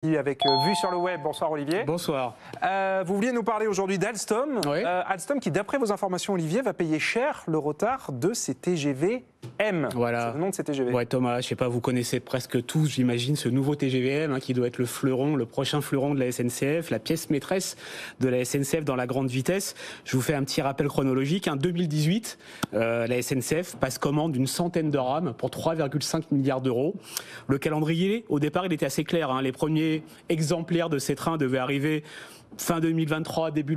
Avec Vue sur le web. Bonsoir Olivier. Bonsoir. Vous vouliez nous parler aujourd'hui d'Alstom. Oui. Alstom qui, d'après vos informations Olivier, va payer cher le retard de ses TGV M. Voilà. C'est le nom de ces TGV. Ouais, Thomas, je sais pas, vous connaissez presque tous, j'imagine, ce nouveau TGV M qui doit être le fleuron, le prochain fleuron de la SNCF, la pièce maîtresse de la SNCF dans la grande vitesse. Je vous fais un petit rappel chronologique. En 2018, la SNCF passe commande d'une centaine de rames pour 3,5 milliards d'euros. Le calendrier, au départ, il était assez clair. Les premiers exemplaires de ces trains devaient arriver fin 2023, début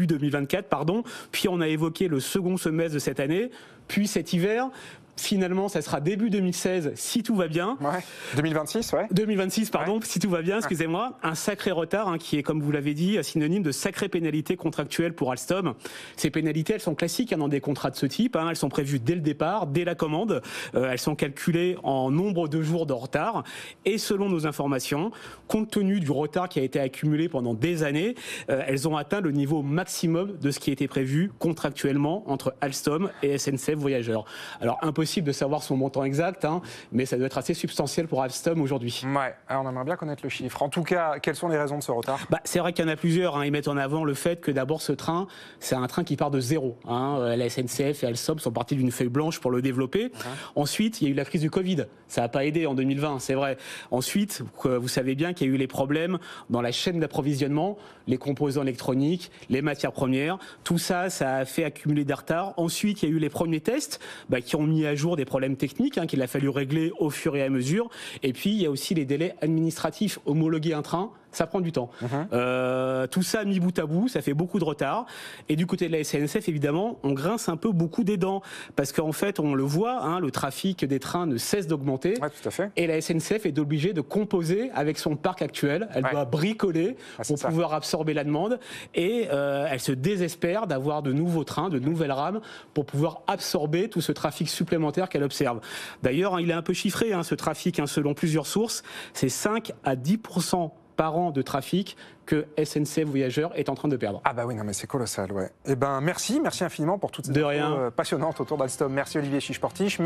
2024, pardon. Puis on a évoqué le second semestre de cette année, puis cet hiver. Finalement, ça sera début 2016, si tout va bien. Ouais. 2026, ouais. 2026, pardon, ouais. si tout va bien, excusez-moi. Un sacré retard qui est, comme vous l'avez dit, synonyme de sacrées pénalités contractuelles pour Alstom. Ces pénalités, elles sont classiques dans des contrats de ce type. Elles sont prévues dès le départ, dès la commande. Elles sont calculées en nombre de jours de retard. Et selon nos informations, compte tenu du retard qui a été accumulé pendant des années, elles ont atteint le niveau maximum de ce qui était prévu contractuellement entre Alstom et SNCF Voyageurs. Alors, impossible de savoir son montant exact, mais ça doit être assez substantiel pour Alstom aujourd'hui. Ouais, alors on aimerait bien connaître le chiffre. En tout cas, quelles sont les raisons de ce retard ? C'est vrai qu'il y en a plusieurs. Ils mettent en avant le fait que d'abord ce train, c'est un train qui part de zéro. La SNCF et Alstom sont partis d'une feuille blanche pour le développer. Ensuite, il y a eu la crise du Covid. Ça n'a pas aidé en 2020, c'est vrai. Ensuite, vous savez bien qu'il y a eu les problèmes dans la chaîne d'approvisionnement, les composants électroniques, les matières premières. Tout ça, ça a fait accumuler des retards. Ensuite, il y a eu les premiers tests qui ont mis à jour des problèmes techniques qu'il a fallu régler au fur et à mesure. Et puis, il y a aussi les délais administratifs. Homologuer un train, ça prend du temps. Tout ça mis bout à bout, ça fait beaucoup de retard. Et du côté de la SNCF, évidemment, on grince un peu beaucoup des dents. Parce qu'en fait, on le voit, le trafic des trains ne cesse d'augmenter. Ouais, tout à fait. Et la SNCF est obligée de composer avec son parc actuel. Elle doit bricoler pour pouvoir absorber la demande. Et elle se désespère d'avoir de nouveaux trains, de nouvelles rames, pour pouvoir absorber tout ce trafic supplémentaire qu'elle observe. D'ailleurs, il est un peu chiffré, ce trafic, selon plusieurs sources. C'est 5 à 10% par an de trafic que SNCF Voyageurs est en train de perdre. Ah bah oui, non mais c'est colossal, ouais. Eh ben merci infiniment pour toutes ces infos passionnantes autour d'Alstom. Merci Olivier Chiche-Portiche.